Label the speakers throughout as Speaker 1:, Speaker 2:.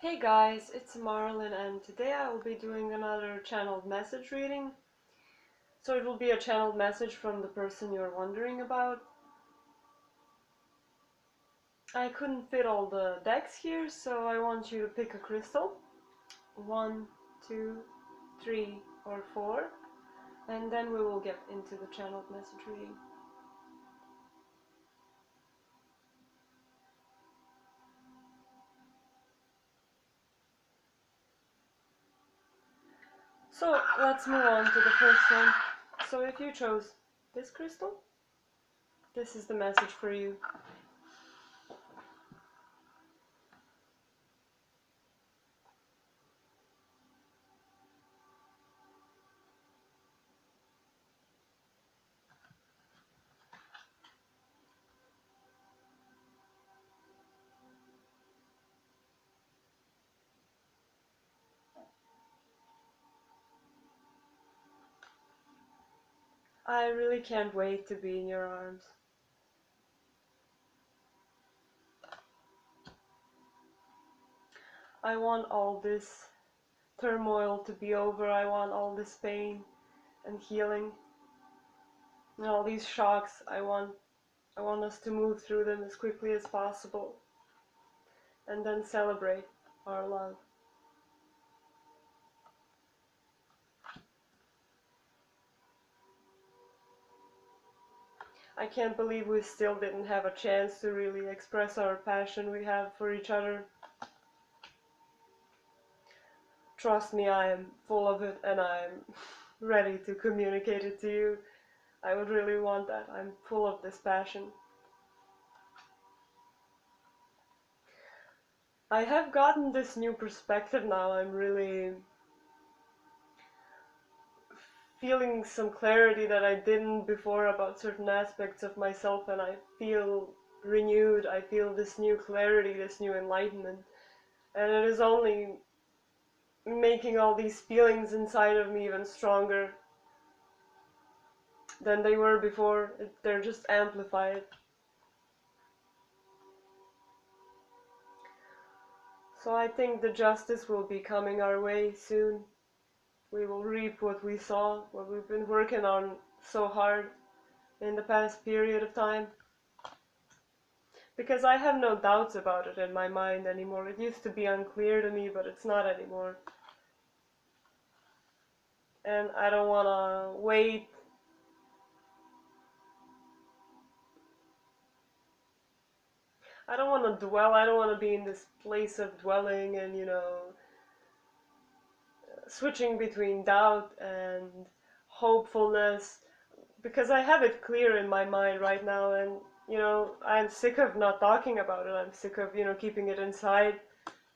Speaker 1: Hey guys, it's Marlon and today I will be doing another channeled message reading. So it will be a channeled message from the person you're wondering about. I couldn't fit all the decks here, so I want you to pick a crystal. 1, 2, 3 or 4, and then we will get into the channeled message reading. So let's move on to the first one. So if you chose this crystal, this is the message for you. I really can't wait to be in your arms. I want all this turmoil to be over. I want all this pain and healing and all these shocks. I want us to move through them as quickly as possible and then celebrate our love. I can't believe we still didn't have a chance to really express our passion we have for each other. Trust me, I am full of it and I'm ready to communicate it to you. I would really want that. I'm full of this passion. I have gotten this new perspective now. I'm really feeling some clarity that I didn't before about certain aspects of myself, and I feel renewed. I feel this new clarity, this new enlightenment, and it is only making all these feelings inside of me even stronger than they were before. They're just amplified. So I think the justice will be coming our way soon. We will reap what we saw, what we've been working on so hard in the past period of time. Because I have no doubts about it in my mind anymore. It used to be unclear to me, but it's not anymore. And I don't want to wait. I don't want to dwell. I don't want to be in this place of dwelling and, switching between doubt and hopefulness. Because I have it clear in my mind right now, and, I'm sick of not talking about it. I'm sick of, keeping it inside.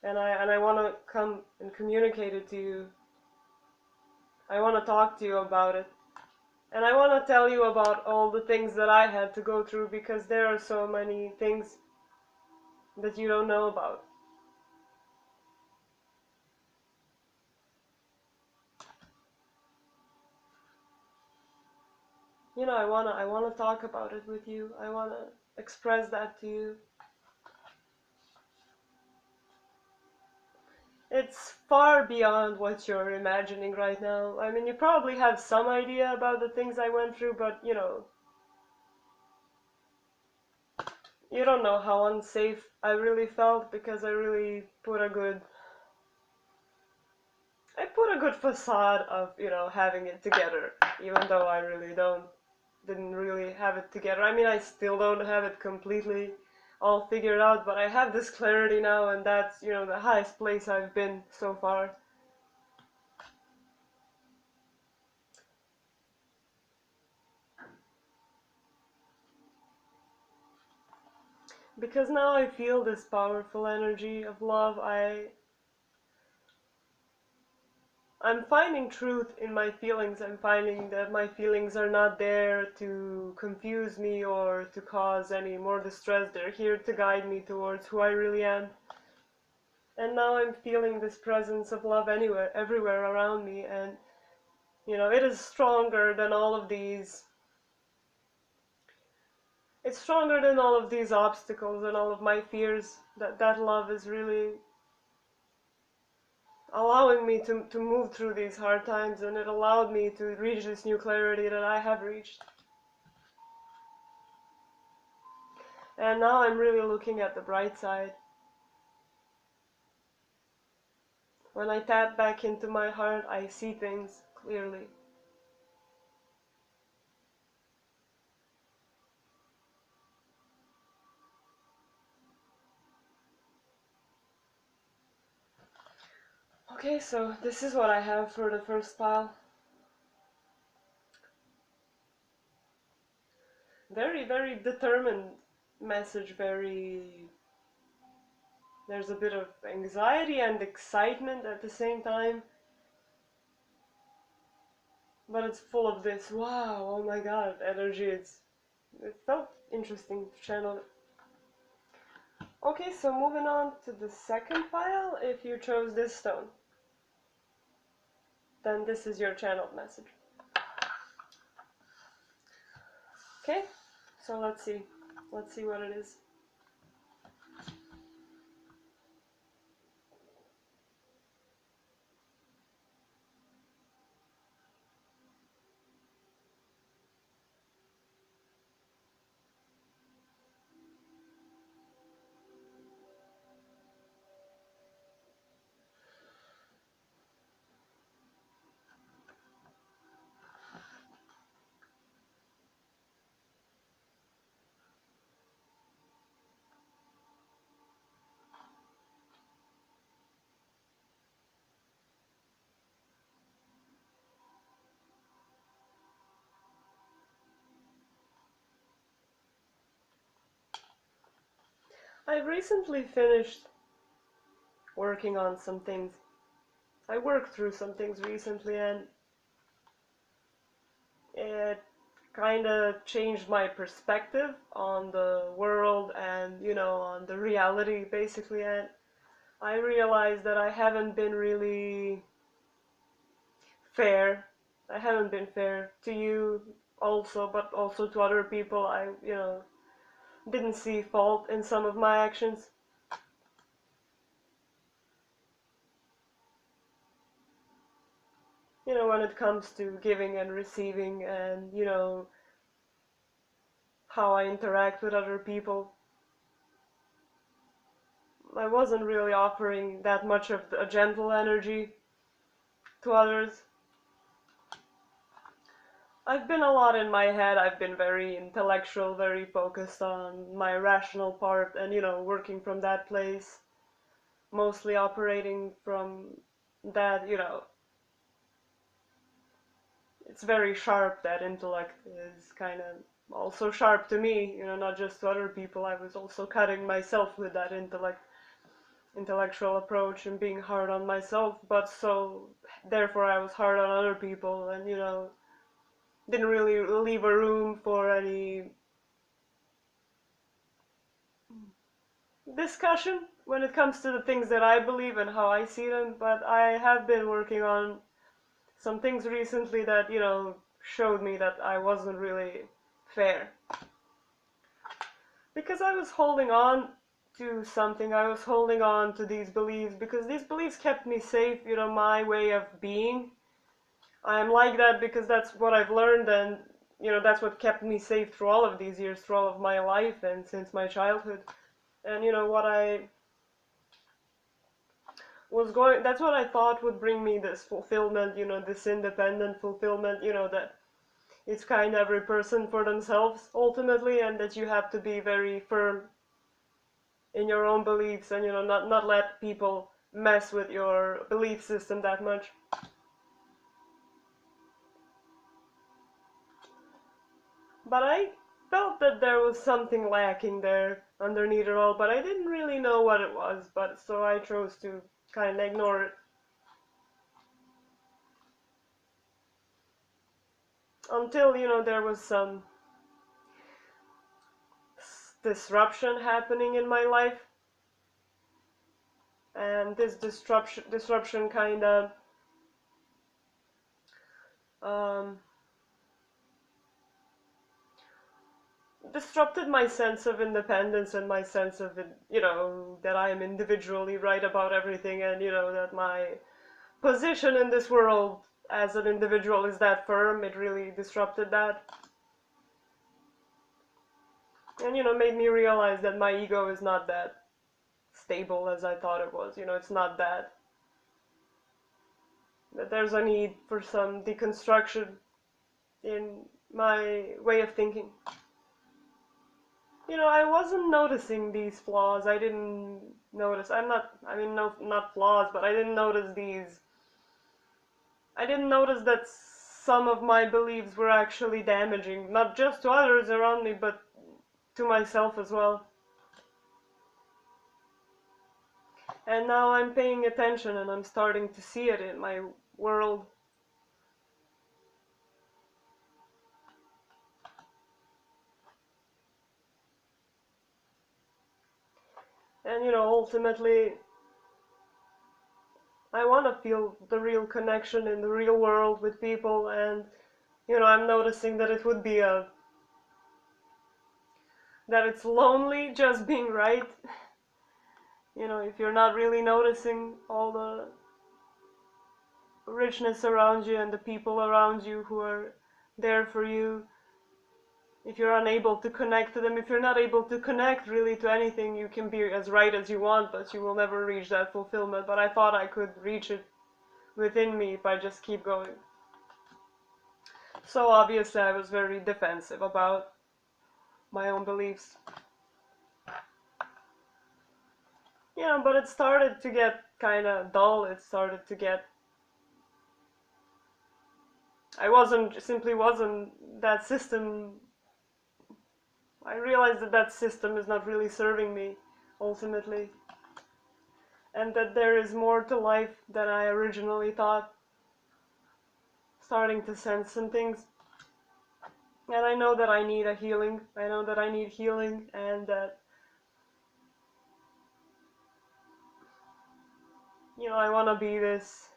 Speaker 1: And I want to come and communicate it to you. I want to talk to you about it. And I want to tell you about all the things that I had to go through, because there are so many things that you don't know about. I want to talk about it with you. I want to express that to you. It's far beyond what you're imagining right now. I mean, you probably have some idea about the things I went through, but, you don't know how unsafe I really felt, because I really put a good facade of, having it together, even though I really didn't really have it together. I mean, I still don't have it completely all figured out, but I have this clarity now, and that's, the highest place I've been so far. Because now I feel this powerful energy of love. I'm finding truth in my feelings. I'm finding that my feelings are not there to confuse me or to cause any more distress. They're here to guide me towards who I really am. And now I'm feeling this presence of love everywhere around me, and, it is stronger than all of these. It's stronger than all of these obstacles and all of my fears. That love is really allowing me to move through these hard times, and it allowed me to reach this new clarity that I have reached. And now I'm really looking at the bright side. When I tap back into my heart, I see things clearly. Okay, so this is what I have for the first pile. Very, very determined message, there's a bit of anxiety and excitement at the same time. But it's full of this, wow, oh my god, energy. It felt interesting to channel it. Okay, so moving on to the second pile, if you chose this stone, then this is your channeled message. Okay, so let's see what it is. I've recently finished working on some things. I worked through some things recently, and it kind of changed my perspective on the world and, on the reality, basically. And I realized that I haven't been really fair. I haven't been fair to you also, but also to other people. I, didn't see fault in some of my actions. When it comes to giving and receiving, and, how I interact with other people. I wasn't really offering that much of a gentle energy to others. I've been a lot in my head. I've been very intellectual, very focused on my rational part, and, working from that place, mostly operating from that, it's very sharp. That intellect is kind of also sharp to me, not just to other people. I was also cutting myself with that intellectual approach and being hard on myself, but so therefore I was hard on other people, and, didn't really leave a room for any discussion when it comes to the things that I believe and how I see them. But I have been working on some things recently that, showed me that I wasn't really fair. Because I was holding on to something, I was holding on to these beliefs, because these beliefs kept me safe, my way of being. I am like that because that's what I've learned, and, that's what kept me safe through all of these years, through all of my life, and since my childhood. And, what I that's what I thought would bring me this fulfillment, this independent fulfillment, that it's kind of every person for themselves ultimately, and that you have to be very firm in your own beliefs, and, not let people mess with your belief system that much. But I felt that there was something lacking there underneath it all, but I didn't really know what it was, but so I chose to kind of ignore it. Until, there was some disruption happening in my life. And this disruption kind of disrupted my sense of independence and my sense of, that I am individually right about everything, and, that my position in this world as an individual is that firm. It really disrupted that. And, made me realize that my ego is not that stable as I thought it was. It's not that. That there's a need for some deconstruction in my way of thinking. I wasn't noticing these flaws. I didn't notice. No, not flaws, but I didn't notice these. I didn't notice that some of my beliefs were actually damaging, not just to others around me, but to myself as well. And now I'm paying attention and I'm starting to see it in my world. And, ultimately, I want to feel the real connection in the real world with people, and, I'm noticing that it would be that it's lonely just being right. If you're not really noticing all the richness around you and the people around you who are there for you, if you're unable to connect to them, if you're not able to connect really to anything, you can be as right as you want, but you will never reach that fulfillment. But I thought I could reach it within me if I just keep going. So obviously I was very defensive about my own beliefs. But it started to get kind of dull. It started to get... simply wasn't that system. I realized that system is not really serving me, ultimately. And that there is more to life than I originally thought. Starting to sense some things. And I know that I need a healing. I know that I need healing, and that, I want to be this...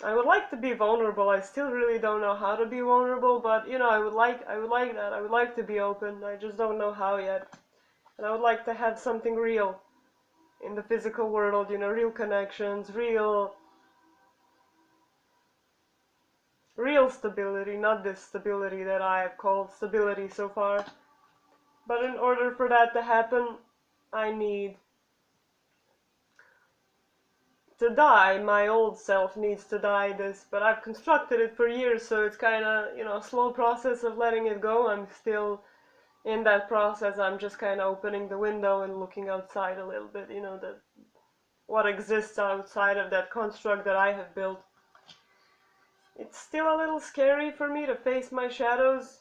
Speaker 1: I would like to be vulnerable. I still really don't know how to be vulnerable, but, I would like that. I would like to be open. I just don't know how yet. And I would like to have something real in the physical world, real connections, real stability, not this stability that I have called stability so far. But in order for that to happen, I need to die. My old self needs to die but I've constructed it for years, so it's kind of, a slow process of letting it go. I'm still in that process. I'm just kind of opening the window and looking outside a little bit, what exists outside of that construct that I have built. It's still a little scary for me to face my shadows.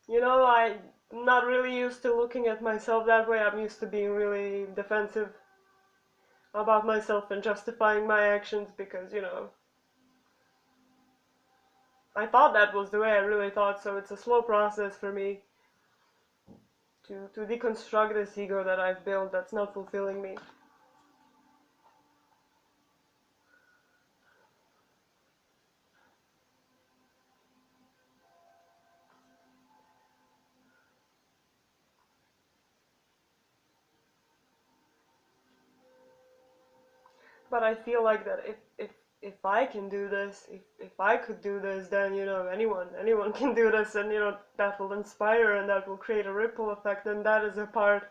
Speaker 1: I'm not really used to looking at myself that way. I'm used to being really defensive about myself and justifying my actions because, I thought that was the way. I really thought so. It's a slow process for me to deconstruct this ego that I've built that's not fulfilling me. But I feel like that if I can do this, if I could do this, then, anyone can do this, and, that will inspire and that will create a ripple effect, and that is a part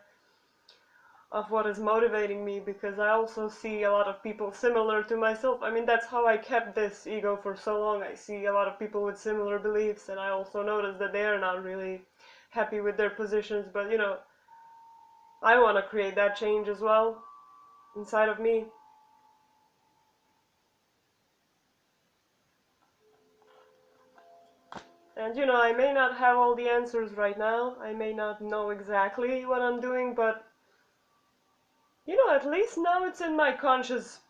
Speaker 1: of what is motivating me, because I also see a lot of people similar to myself. I mean, that's how I kept this ego for so long. I see a lot of people with similar beliefs, and I also notice that they are not really happy with their positions, but, I want to create that change as well inside of me. And, I may not have all the answers right now. I may not know exactly what I'm doing, but, at least now it's in my consciousness,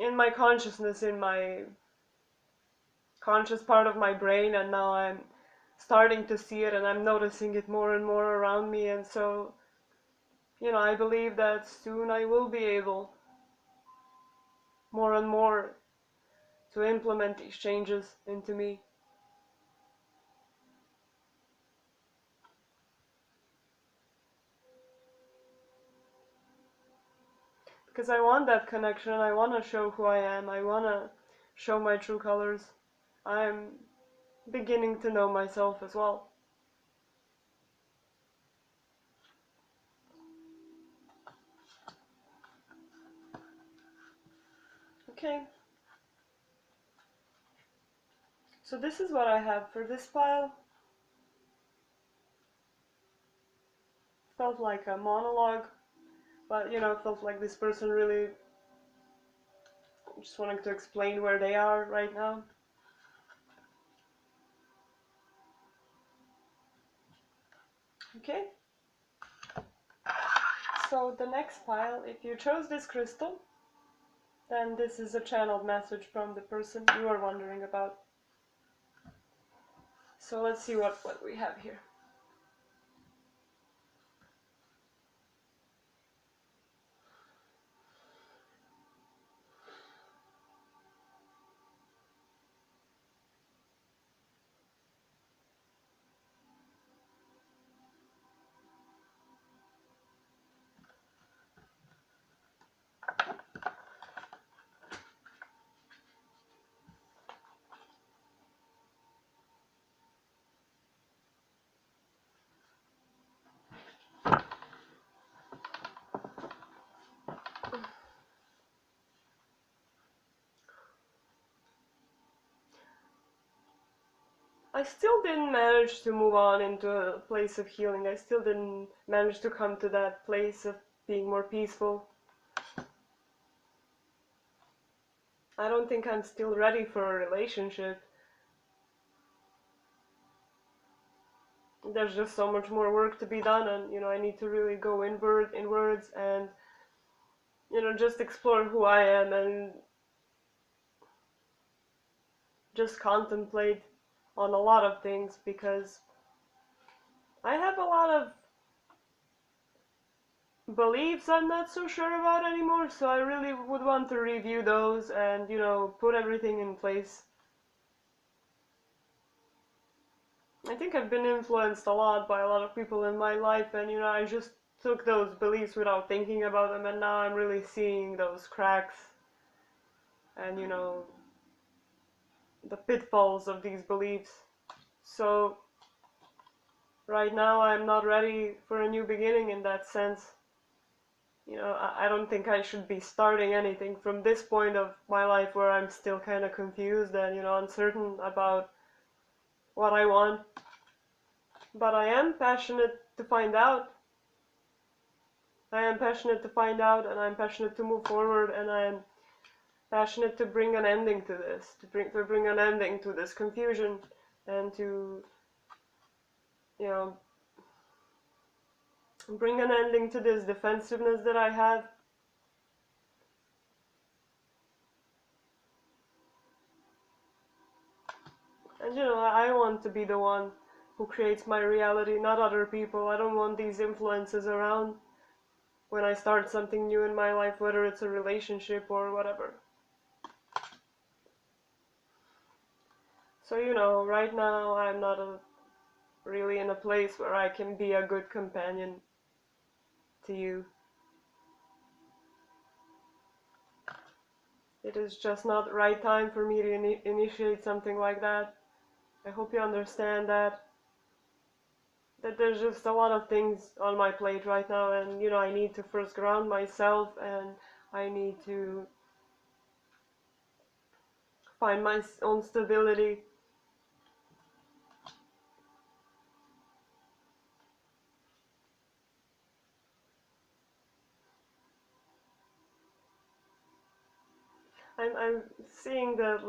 Speaker 1: in my conscious part of my brain, and now I'm starting to see it, and I'm noticing it more and more around me, and so, I believe that soon I will be able more and more to implement these changes into me. because I want that connection. I want to show who I am. I want to show my true colors. I'm beginning to know myself as well. Okay. So this is what I have for this pile. Felt like a monologue, but felt like this person really just wanting to explain where they are right now. Okay. So the next pile, if you chose this crystal, then this is a channeled message from the person you are wondering about. So let's see what we have here. I still didn't manage to move on into a place of healing. I still didn't manage to come to that place of being more peaceful. I don't think I'm still ready for a relationship. There's just so much more work to be done, and I need to really go inwards and just explore who I am and just contemplate on a lot of things, because I have a lot of beliefs I'm not so sure about anymore, so I really would want to review those and put everything in place. I think I've been influenced a lot by a lot of people in my life, and I just took those beliefs without thinking about them, and now I'm really seeing those cracks and the pitfalls of these beliefs. So right now I'm not ready for a new beginning in that sense. I don't think I should be starting anything from this point of my life where I'm still kind of confused and uncertain about what I want. But I am passionate to find out. I am passionate to find out, and I'm passionate to move forward, and I'm passionate to bring an ending to this, to bring an ending to this confusion, and to bring an ending to this defensiveness that I have. And I want to be the one who creates my reality, not other people. I don't want these influences around when I start something new in my life, whether it's a relationship or whatever. So right now I'm not really in a place where I can be a good companion to you. It is just not the right time for me to initiate something like that. I hope you understand that there's just a lot of things on my plate right now, and I need to first ground myself, and I need to find my own stability. I'm seeing that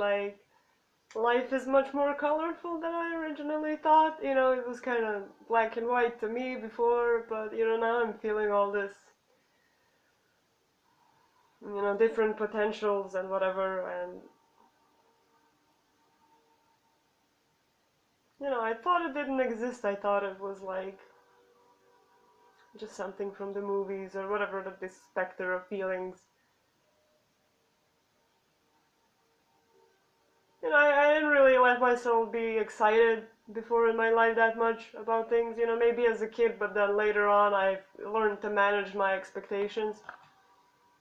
Speaker 1: life is much more colorful than I originally thought. It was kind of black and white to me before, but now I'm feeling all this different potentials and whatever, and I thought it didn't exist. I thought it was just something from the movies or whatever, that this specter of feelings. I didn't really let myself be excited before in my life that much about things, maybe as a kid, but then later on I've learned to manage my expectations.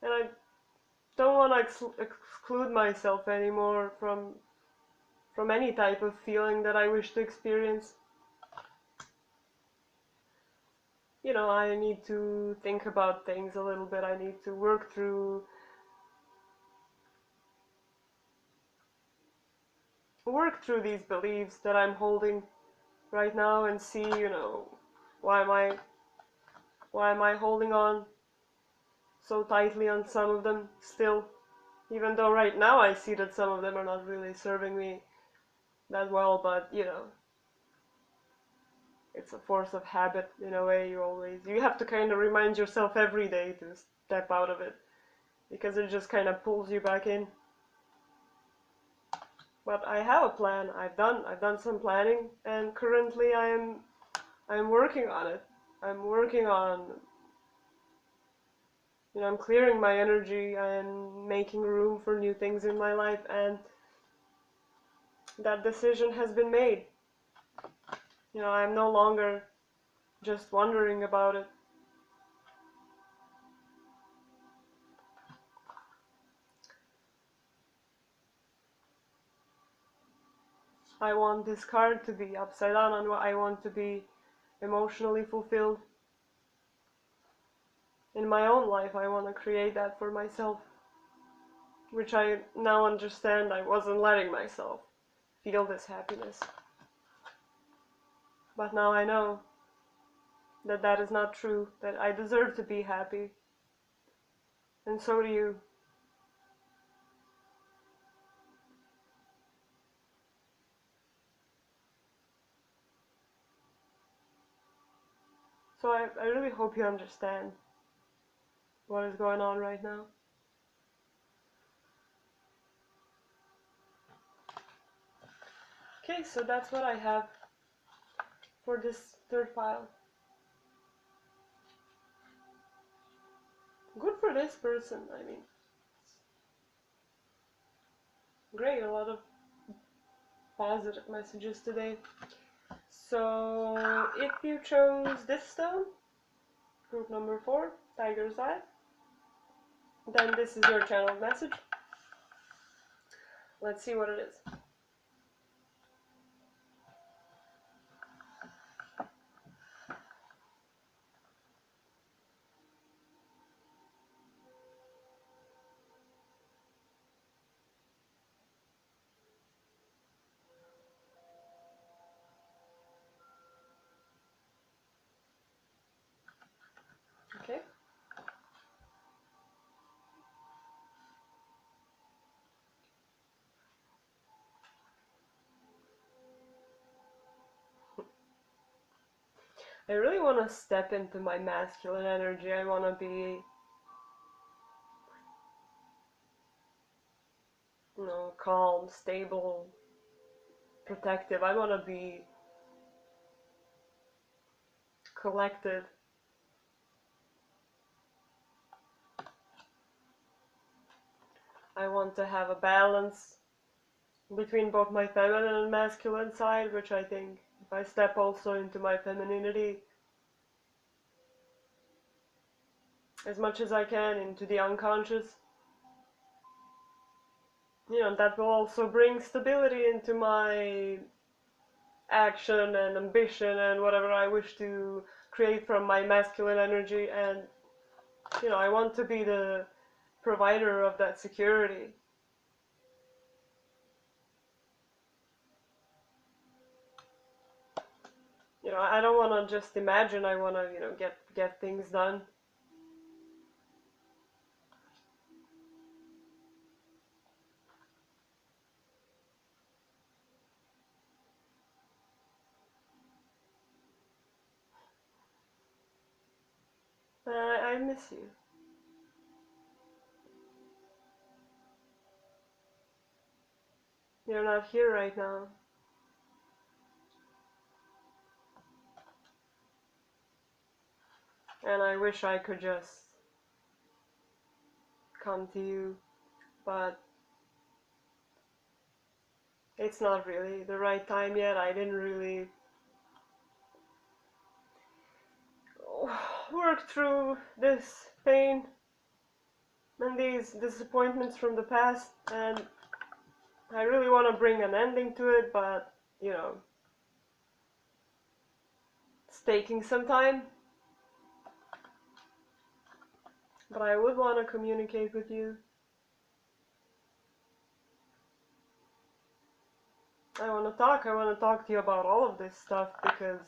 Speaker 1: And I don't want to exclude myself anymore from any type of feeling that I wish to experience. You know, I need to think about things a little bit. I need to work through these beliefs that I'm holding right now and see, you know, why am I holding on so tightly on some of them still, even though right now I see that some of them are not really serving me that well, but you know, it's a force of habit in a way. You have to kind of remind yourself every day to step out of it, because it just kind of pulls you back in. But I have a plan. I've done some planning, and currently I'm working on it. I'm working on, you know, I'm clearing my energy. I'm making room for new things in my life, and that decision has been made. You know, I'm no longer just wondering about it. I want this card to be upside down, and I want to be emotionally fulfilled. In my own life, I want to create that for myself, which I now understand I wasn't letting myself feel this happiness. But now I know that that is not true, that I deserve to be happy, and so do you. So I really hope you understand what is going on right now. Okay, so that's what I have for this third pile. Good for this person, I mean. Great, a lot of positive messages today. So if you chose this stone, group number 4, Tiger's Eye, then this is your channeled message. Let's see what it is. Okay. I really want to step into my masculine energy. I want to be, you know, calm, stable, protective. I want to be collected. I want to have a balance between both my feminine and masculine side, which I think if I step also into my femininity as much as I can, into the unconscious, you know, that will also bring stability into my action and ambition and whatever I wish to create from my masculine energy. And you know, I want to be the provider of that security. You know, I don't want to just imagine. I want to, you know, get things done. I miss you. You're not here right now. And I wish I could just come to you, but it's not really the right time yet. I didn't really work through this pain and these disappointments from the past, and I really want to bring an ending to it, but, you know, it's taking some time. But I would want to communicate with you. I want to talk to you about all of this stuff because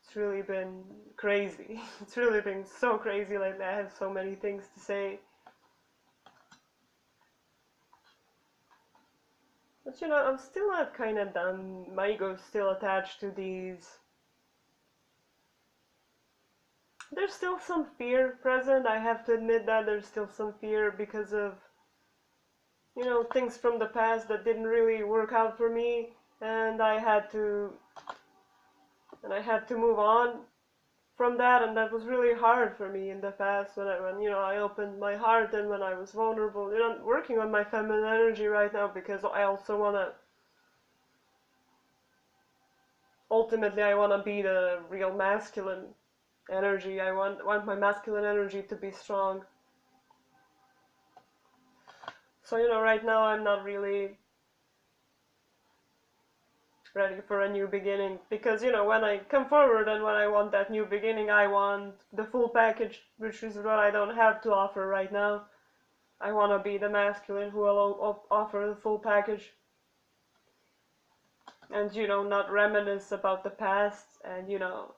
Speaker 1: it's really been crazy. It's really been so crazy lately. I have so many things to say. But you know, I'm still not kind of done. My ego's still attached to these. There's still some fear present. I have to admit that there's still some fear because of, you know, things from the past that didn't really work out for me, and I had to move on from that, and that was really hard for me in the past when you know, I opened my heart and when I was vulnerable. You know, I'm working on my feminine energy right now because I also want to, ultimately I want to be the real masculine energy. I want my masculine energy to be strong. So, you know, right now I'm not really ready for a new beginning because, you know, when I come forward and when I want that new beginning, I want the full package, which is what I don't have to offer right now. I want to be the masculine who will offer the full package and, you know, not reminisce about the past and, you know,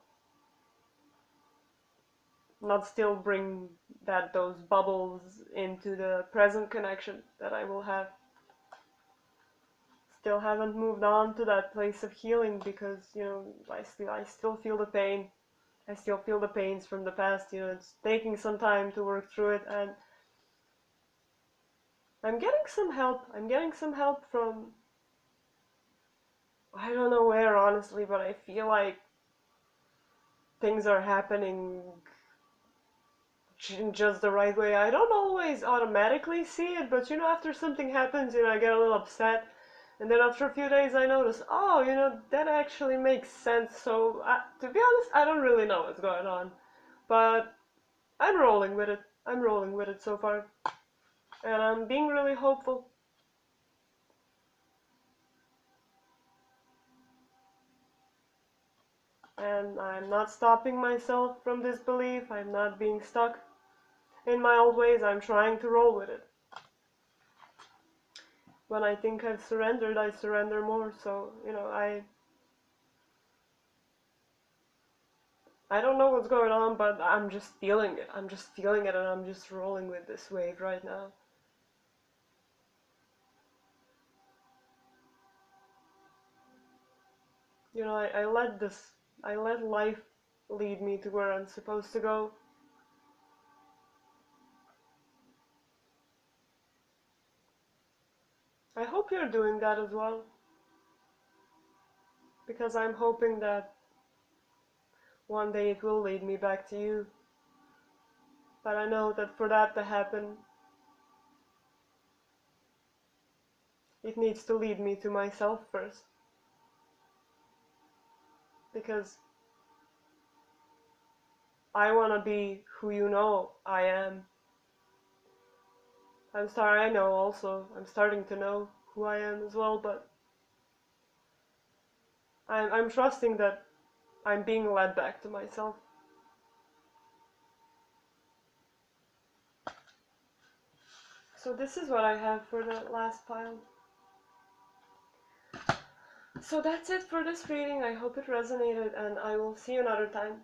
Speaker 1: not still bring those bubbles into the present connection that I will have. Still haven't moved on to that place of healing because, you know, I still feel the pain. I still feel the pains from the past. You know, it's taking some time to work through it, and I'm getting some help. I'm getting some help from, I don't know where, honestly, but I feel like things are happening in just the right way. I don't always automatically see it, but, you know, after something happens, you know, I get a little upset. And then after a few days I notice, oh, you know, that actually makes sense. So, to be honest, I don't really know what's going on. But I'm rolling with it. I'm rolling with it so far. And I'm being really hopeful. And I'm not stopping myself from this belief. I'm not being stuck in my old ways. I'm trying to roll with it. When I think I've surrendered, I surrender more. So, you know, I don't know what's going on, but I'm just feeling it. I'm just feeling it, and I'm just rolling with this wave right now. You know, I let life lead me to where I'm supposed to go. I hope you're doing that as well. Because I'm hoping that one day it will lead me back to you. But I know that for that to happen, it needs to lead me to myself first. Because I want to be who you know I am. I know also, I'm starting to know who I am as well, but I'm trusting that I'm being led back to myself. So this is what I have for the last pile. So that's it for this reading. I hope it resonated, and I will see you another time.